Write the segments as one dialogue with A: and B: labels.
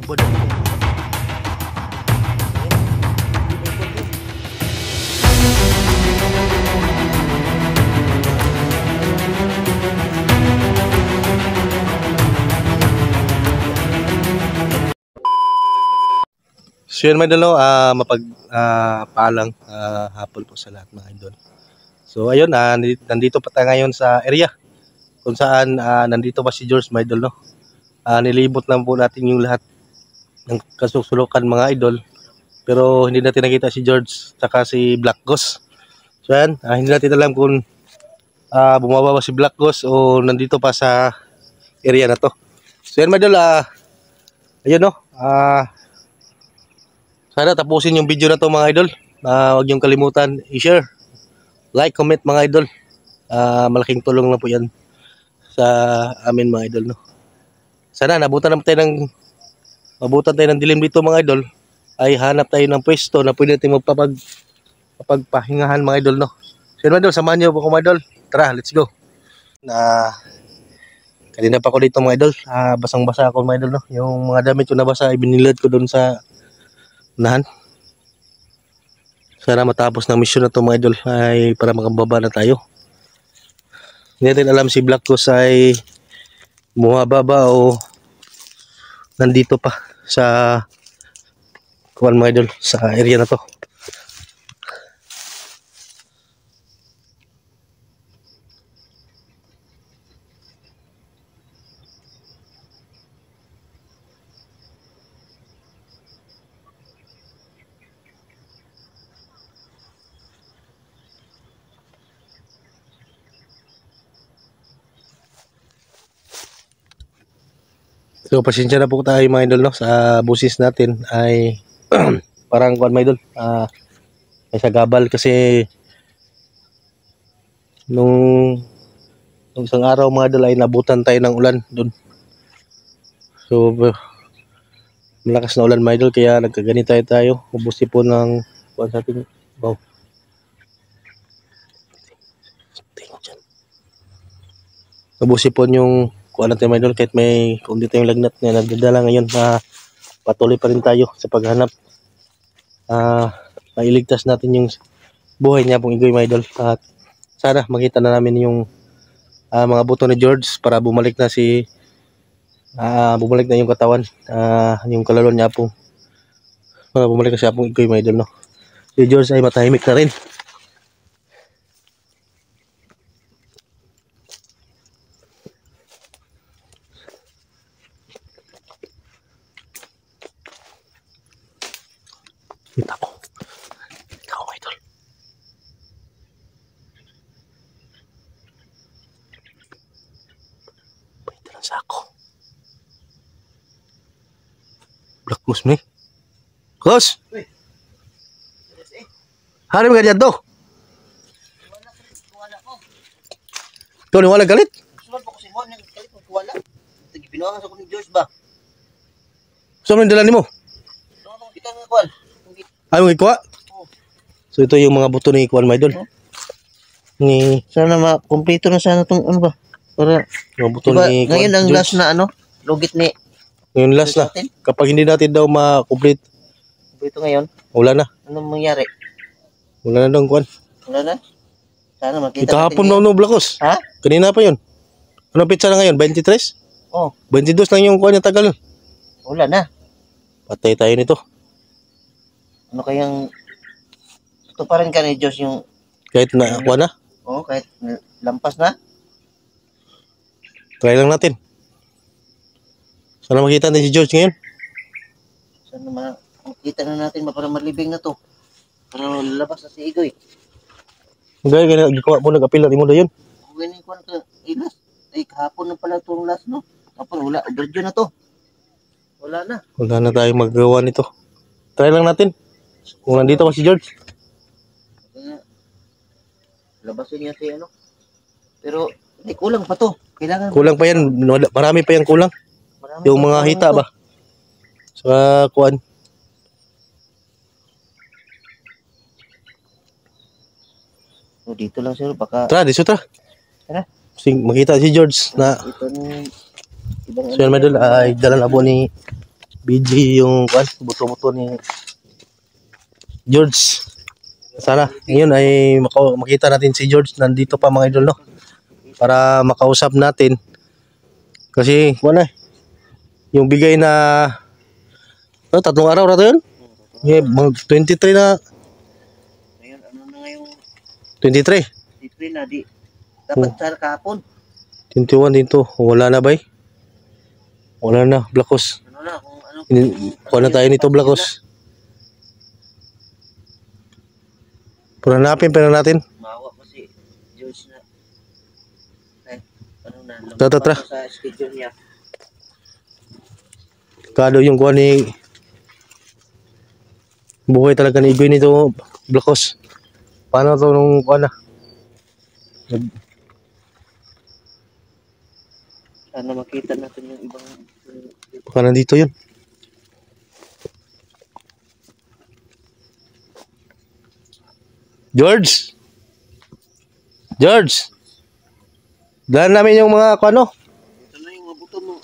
A: ubod. So yun mga idol, paalang hapon po sa lahat mga idol. So ayun, nandito pa tayo ngayon sa area kung saan nandito pa si George mga idol, no? Nilibot lang po natin yung lahat ng kasusulukan mga idol, pero hindi natin nakita si George saka si Black Ghost. So yan, hindi natin alam kung bumaba ba si Black Ghost o nandito pa sa area na to. So yan mga idol, ayun, no? Sana tapusin yung video na to mga idol. Huwag niyong kalimutan i-share, like, comment mga idol. Malaking tulong na po yan sa amin mga idol, no? Sana mabutan tayo ng dilim dito mga idol. Ay hanap tayo ng pwesto na pwede natin mapagpahingahan mga idol, no? So mga idol, samahan niyo po ako mga idol. Tara, let's go. Kanina pa ako dito mga idol. Basang-basa ako mga idol, no? Yung mga damit ko nabasa ay binilad ko doon sa unahan. Sana matapos ng mission na to mga idol ay para makababa na tayo. Hindi natin alam si Black Ghost ay bumababa o nandito pa sa kuwan mga idol, sa area na to. So pasensya na po tayo mga idol, no, sa busis natin ay parang kuwan mga idol, ay sagabal kasi nung isang araw mga idol ay nabutan tayo ng ulan doon. So malakas na ulan mga idol kaya nagkaganito tayo. Ubusin po ng kuwan sa ating baw. Ubusin po yung kuwan natin mga idol kahit may kung dito yung lagnat na nagdadala ngayon. Patuloy pa rin tayo sa paghanap. Mailigtas natin yung buhay niya pong Igoy mga idol. At sana makita na namin yung mga buto ni George para bumalik na yung katawan, yung kalalon niya pong para bumalik na siya pong Igoy mga idol, no? Si George ay matahimik na rin. Kita ko idol. Pwede lang sa ako. Black Ghost me. Ghost! Hari mo ganyan to? Ito ni wala galit?
B: Suman po ko si Juan, galit magkuwala. Pinuha sa ko ni George ba?
A: Saan mo yung dala ni mo?
B: Kita nga kuwan.
A: Ay mo ikuha? So ito yung mga buto ni Kuwan mga idol.
B: Sana makumpleto na sana itong ano ba? Para
A: Mga buto
B: diba,
A: ni
B: ngayon ang
A: George.
B: last na ano, lugit ni.
A: Ngayon last na. Kapag hindi natin daw ma-complete,
B: Ito ngayon,
A: wala na.
B: anong mangyari?
A: Wala na daw Kuwan.
B: Wala na? Sana makita
A: Ikahapon na no Blacos.
B: Ha?
A: Kanina pa yun. Anong pizza na ngayon? 23?
B: Oh,
A: 22 lang yung Kuwan yung tagal.
B: wala na.
A: Patay tayo nito.
B: Ano kayang ito pa rin ka ni Diyos yung
A: Kahit na Kuwan na.
B: kahit lampas na.
A: Try lang natin. Sana makita natin si George ngayon.
B: Sana makita na natin para malibing na to. Para lalabas na si Igoy.
A: Gaya ganyan, gikuha mo nag-apil na mo doon yun.
B: Kung ganyan ko na ilas. Ay, kahapon na pala itong last, no? Kapag wala, overdue na to. Wala na.
A: Wala na tayong magagawa nito. Try lang natin. Kung nandito pa si George.
B: Kaya, labasin niya si ano. Pero, hindi, kulang pa to. Kailangan.
A: Kulang pa yan. Marami pa yung kulang.
B: Marami
A: Yung
B: pa
A: mga
B: kulang
A: hita
B: to.
A: ba? Sa Kuwan.
B: So, dito lang sir, baka.
A: Tara, diso tara.
B: Tara.
A: Makita si George na
B: Ito ng ibang
A: so yan madol ay dala na po ni BG yung buto-buto ni George. Sana ngayon ay makita natin si George nandito pa mga idol, no? Para makausap natin. Kasi wala yung bigay na tatlong araw na to yun. Yeah, 23 na.
B: Ngayon, ano na ngayong
A: 23.
B: 23 na, di. Dapat sa kahapon.
A: 21 dito. Wala na ba? Wala na, Blacos.
B: Ano na, kung ano.
A: Kuha na tayo nito, Blacos. Pero hanapin pa natin.
B: Maawa pa si George na. Eh, ano na,
A: Tara.
B: sa schedule niya.
A: Kado yung kuha ni buhay talaga ni Igoy nito, Blacos. Paano to nung kuha na?
B: Sana makita natin yung ibang
A: Baka nandito yun. George! George! Dahil namin yung mga ano?
B: ito na yung mabuto mo.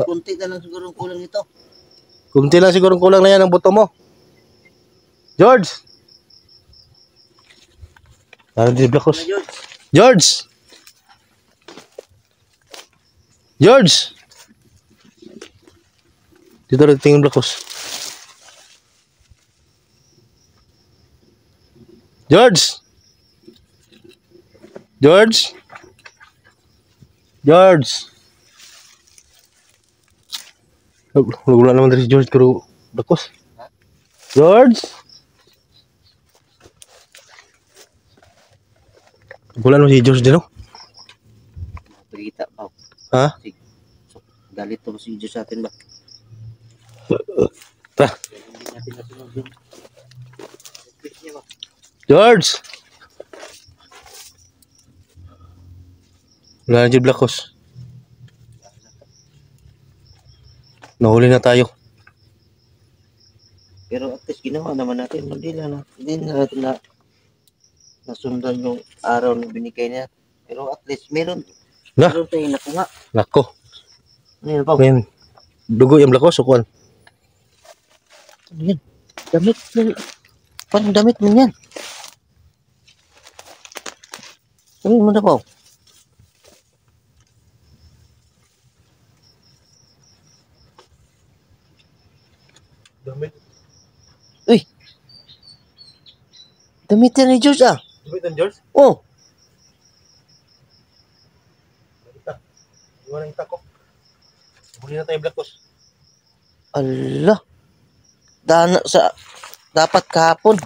B: Kunti na lang siguro ang kulang nito.
A: Kunti lang siguro kulang na yan ang buto mo. George! Nandito si Blacos.
B: Na, George.
A: George! George! Dito rin tingin Blacos. George! George! George! Wala naman dari si George pero Blacos. George! Wala naman si George din, no?
B: Pagkita pa.
A: Ha?
B: Galit to si George sa atin ba?
A: Ta.
B: Hindi natin nasunod yung request niya ba?
A: George! Wala na dyan Blacos. Nahuli na tayo.
B: Pero at least ginawa naman natin. Hindi na natin na nasundan yung araw na binigay niya. Pero at least meron tayong nakuha.
A: Nako.
B: Ano yun pa?
A: Men. Dugo yung Blacos o kuwan?
B: Ano yan? Damit. Parang damit mo yan. Sabihin mo na pa.
A: Damit.
B: Uy! Damit yan ni George ah.
A: Damit ang George?
B: Oh!
A: Iwan ang ko. Huli na tayo Blacos.
B: Ala! Dapat kahapon.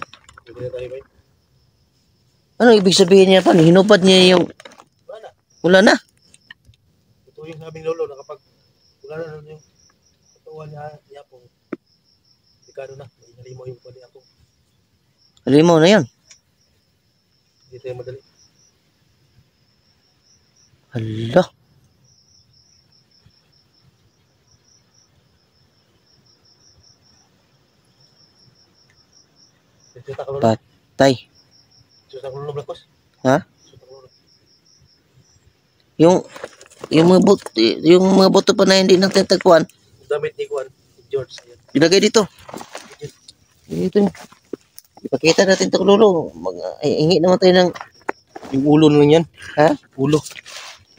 A: Huli na tayo ba?
B: Ano ibig sabihin niya pa? Hinubad niya yung... Wala na.
A: Ito yung sabing lolo na kapag wala na yung katawan niya po. Dekado na. May nalimaw yung pwede ako.
B: Halimaw na yan.
A: Hindi tayo madali.
B: Ala!
A: Suta ka lolo.
B: Patay.
A: Suta ka lolo Blacos.
B: Ha?
A: Suta ka lolo.
B: Yung mga boto pa na hindi natin tagpuan.
A: Damit ni Juan. George. Ayan.
B: Ilagay dito. Dito. Ipakita natin ito lolo. Hingi naman tayo ng...
A: Yung ulo na lang yan.
B: Ha?
A: Ulo.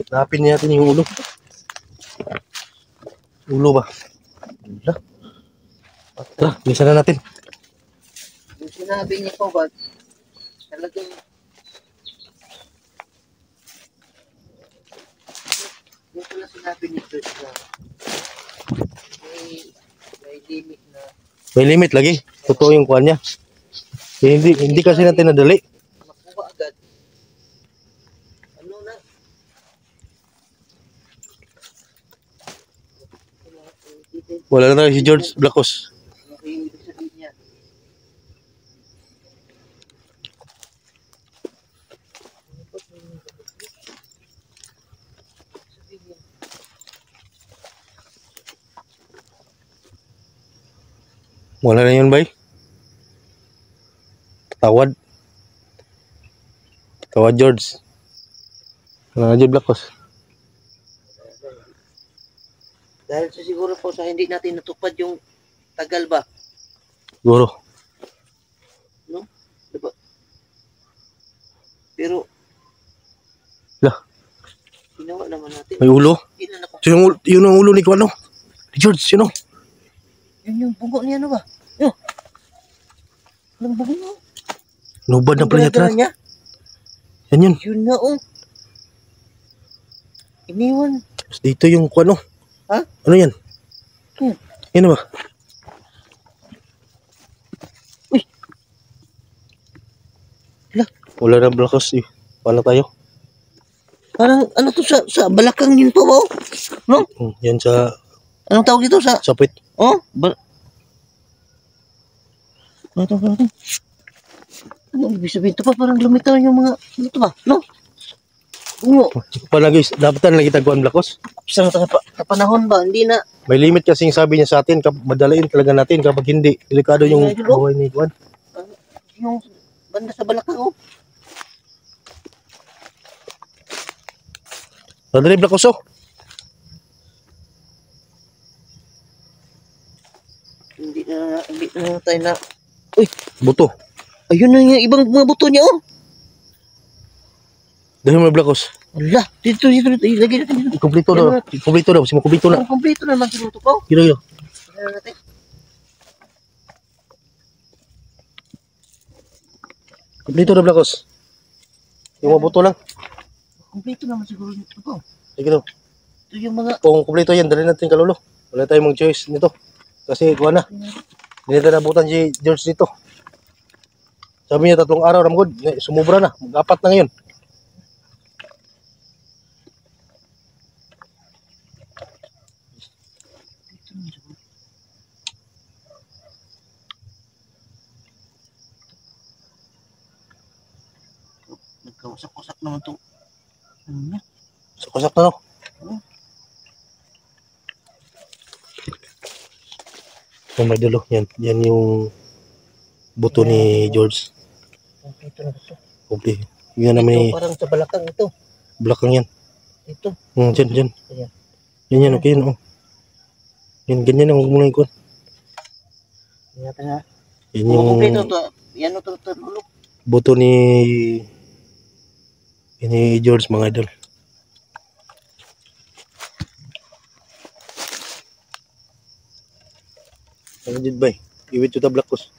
A: Napin natin yung ulo. Ulo ba?
B: Ala.
A: Tara, bisa na natin.
B: Yung sinabi niya po ba? Talagang... Yung pala sinabi niya po na may limit na
A: May limit lagi. Totoo yung kuhan niya. Hindi kasi natin nadali.
B: makuha agad. Ano na?
A: Wala na tayo si George Blacos.
B: Ano yung ibig sabihin niya?
A: Wala na yun, bay. Tawad. Tawad, George. Wala na dyan, Blacos.
B: Dahil sa siguro po sa hindi natin natupad yung tagal ba,
A: Siguro.
B: no? Diba? Pero
A: Lah,
B: ginawa naman natin.
A: may ulo.
B: Hindi na
A: So, yun ang ulo ni Kuano. Ni George, yun o.
B: Yun yung bugo niya, ano ba? Yo. Anong bugo niya?
A: Nubad na pala yata.
B: niya?
A: Yan yun.
B: Yun nga, oh. Iniwan.
A: Tapos dito yung Kuano.
B: Ha?
A: Ano yan? Yan na ba?
B: Uy. Lah.
A: Wala na blackos eh. Paano tayo?
B: Parang ano to sa balakang yun po ba? Oh? No?
A: Yan sa
B: Anong tawag dito sa...
A: sapit.
B: Oh? Ano to? Ano ibig sabihin to pa? Parang lumitaw yung mga... Ano to ba? No? Oo.
A: Paano guys? Dapat na lang kitagwan blackos.
B: Sa panahon ba? Hindi na...
A: May limit kasing sabi niya sa atin. Madalain talaga natin kapag hindi. Delikado yung buhay ni Kuan.
B: Yung banda sa balakang, oh.
A: Madali blackos oh.
B: Hindi na tayo na... Uy!
A: Buto.
B: Ayun na yung ibang mga buto niya, oh.
A: Dahil may blackos.
B: Ala, dito. Ilagay natin dito.
A: Kumpleto na. Kumpleto na. Kasi kumpleto na.
B: Ang kompleto naman sinuto ko.
A: Gila.
B: Ilagay natin.
A: Kumpleto na blackos. Yung mga buto lang.
B: Kompleto naman siguro nito ko.
A: Sige daw.
B: Ito yung mga...
A: Kung kumpleto yan, dali natin kalolo. Wala tayong mag-choice nito. Kasi kuha na. Hindi natin nabutan si George dito. Sabi niya 3 araw ramgod. Sumubra na. Mag-4 na ngayon.
B: Nagkawasak-wasak naman itong... Ano niya?
A: Sakosak na no. Oh, may dulo. Yan. Yan yung buto ni George.
B: Kompleto na ito.
A: Kompleto. Yan naman
B: Ito parang sa balakang ito.
A: blakang yan.
B: Ito.
A: Dyan.
B: Ayan.
A: Yan. Okay yan. Oh. Yan. Ganyan ang huwag mo na ikon.
B: Ayan natin ha.
A: Yan
B: Kung
A: yung
B: kompleto ito. Yan ito.
A: buto ni George mga idol. Ano dyan ba eh? Iwit yung tablakos.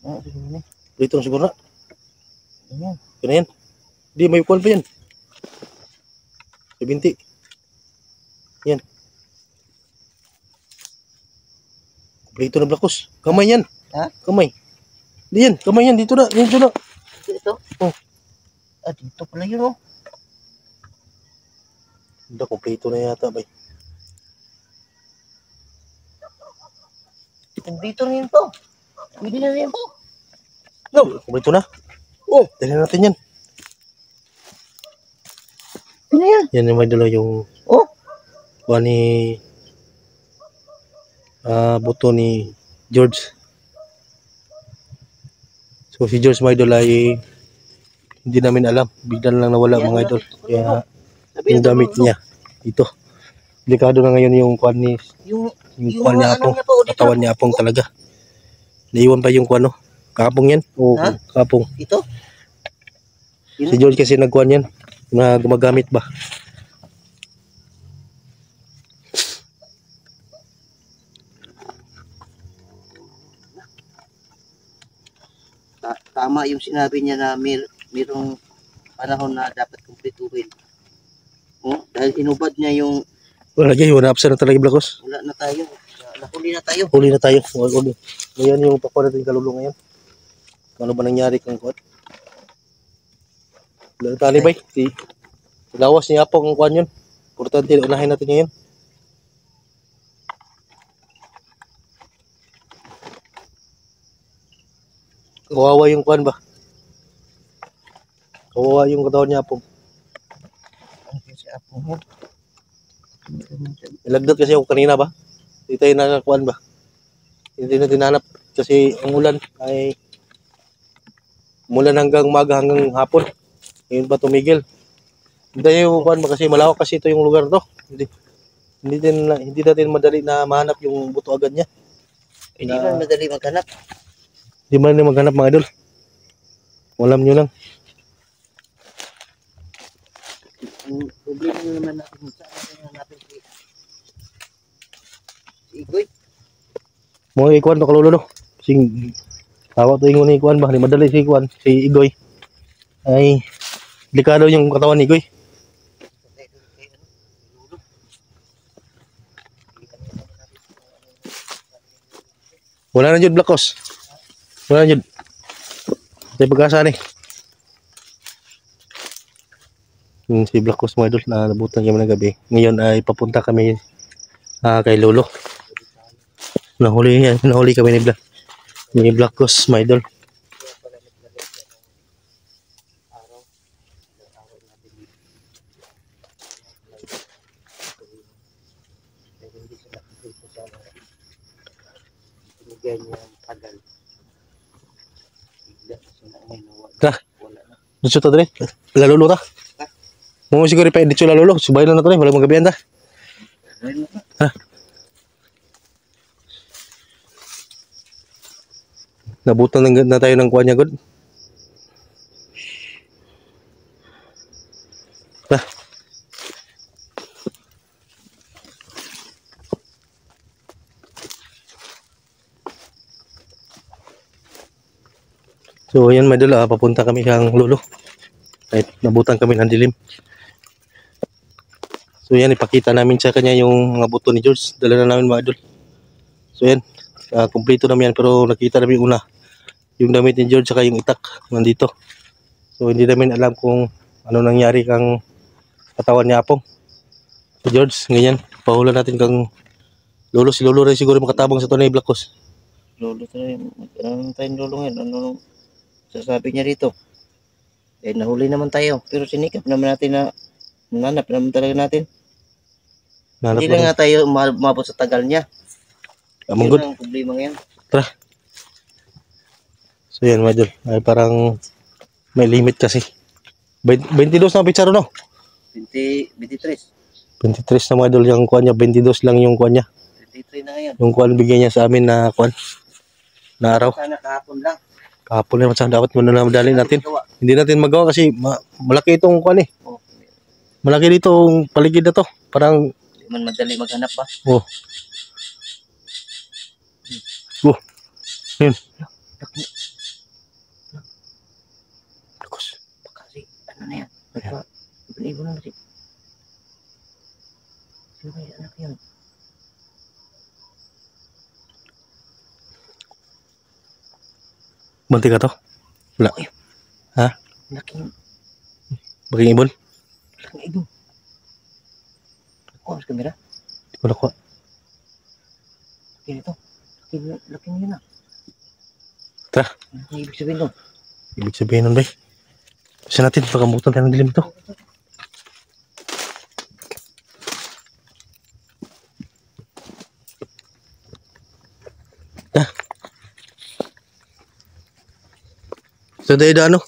B: Ah, siguro na.
A: Dito ang siguro na.
B: Ayan.
A: Yan na yan. Hindi, may kuwan pa yan. 70. Yan. Kompleto na blakos. Kamay yan.
B: Ha?
A: Kamay. Hindi yan. Kamay yan. Dito na. Dito na.
B: Ito?
A: Oh.
B: Ah, dito pala yun, oh.
A: Hindi, kompleto na yata ba.
B: Dito na yun po. Pwede na rin po.
A: No, kompleto na. Oh, dali natin yan.
B: Ano yan?
A: Yan yung may dala yung
B: Oh.
A: kuwan ni buto ni George. So si George mga idol ay hindi namin alam. Bigla lang nawala mga idol. Kaya yung damit niya ito. Delikado na ngayon yung kuwan ni
B: Yung
A: kuwan ni Apong. Katawan ni Apong talaga. Naiwan pa yung kuwan no. Kapong yan. O
B: Ha?
A: kapong.
B: Ito?
A: Si George kasi nagkuhan yan. Na gumagamit ba.
B: Tama yung sinabi niya na mayroong panahon na dapat kumpletuhin. Oh, dahil inubad niya yung
A: Wala lagi. Wala absa na talaga blakos.
B: wala na tayo. Nahuli na tayo.
A: Huli na tayo. Huli. Ngayon yung pakuha natin kalulong ngayon. Ano ba nangyari kung kuwan? Wala na tali ba? Lawas niya po ang kuwan yun. Importante, unahin natin ngayon. Kawawa yung kuwan ba? Kawawa yung katawan niya po.
B: Si Apo mo.
A: Nilagdat kasi ako kanina ba? Hindi tayo nakakuan ba? Hindi na dinanap kasi ang ulan ay mulan hanggang umaga hanggang hapon. Ngayon pa tumigil. Hindi tayo kuan ba kasi malawak kasi ito yung lugar to. Hindi. Hindi natin madali na mahanap yung buto agad niya.
B: Hindi man madali maghanap.
A: Hindi man na maghanap mga idol. Alam nyo lang.
B: Ang problema naman natin kung saan natin si Igoy.
A: Mga ikuan to kalulolo. Sing tawa to ingon ni ikuan ba, di madali si ikuan, si Igoy. Ay delikado yung katawan ni Igoy. Wala na jud Blacos. Wala na jud. Tay pag-asa ni. Yung si Blacos mga idol na nabutan kami ng gabi. Ngayon ay papunta kami kay Lolo. Nahuli kami ni Blacos mga idol. Ta. Dito ta dre. Lalo ta. Mo siguro pa dito lalo. Subay na to ni wala magabihan ta. Ha. Nabutan na tayo ng kuha niya god. Ta. So ayan mga idol, papunta kami kang Lolo. Kahit nabutan kami ng dilim. So yan, ipakita namin sa kanya yung mga buto ni George. Dala na namin mga idol. So yan, kumpleto namin yan. Pero nakita namin una, yung damit ni George saka yung itak nandito. So hindi namin alam kung ano nangyari kang katawan niya Apong. So George, ganyan, pahulan natin kang Lolo. Si Lolo rin siguro makatabang sa tunay Blacos.
B: Lolo tayo. Anong tayong lolo ngayon? Anong sasabi niya dito? Eh, nahuli naman tayo. Pero sinikap naman natin na nanap naman talaga natin.
A: Nanap
B: Hindi lang nga tayo umabot sa tagal niya.
A: Amang
B: Yun
A: good.
B: ang problema ngayon.
A: Tara. So yan mga idol, ay parang may limit kasi. 22 na pitsaro no?
B: 23.
A: 23 na mga idol yung kuha niya, 22 lang yung kuha niya.
B: 23 na ngayon.
A: Yung kuha bigyan niya sa amin na kuha, na araw.
B: Sana kahapon lang.
A: Kahapon naman sana dapat muna na madali natin. Hindi natin magawa kasi malaki itong kuha eh.
B: Oh,
A: Malaki dito ang paligid na to. Parang,
B: hindi man madali maghanap pa.
A: oh. Oh. Yun.
B: Kasi, ano na yan? Nagpa-ibon na kasi. Sino ba yung anak yan?
A: Bunti ka to? Wala.
B: Oy.
A: Ha?
B: Laking
A: Baging ibon?
B: ibon. Ako, sa kamera.
A: Hindi ko nakuha.
B: Laki nito. Laking yun na.
A: Tara.
B: Ano ibig sabihin doon?
A: Ibig sabihin nun ba? Kasi natin, pagkamutan tayo ng dilim ito. So, dahil daan, no?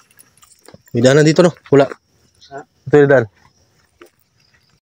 A: May daanan dito, no? Wala.
B: Ha?
A: Ito yung daan.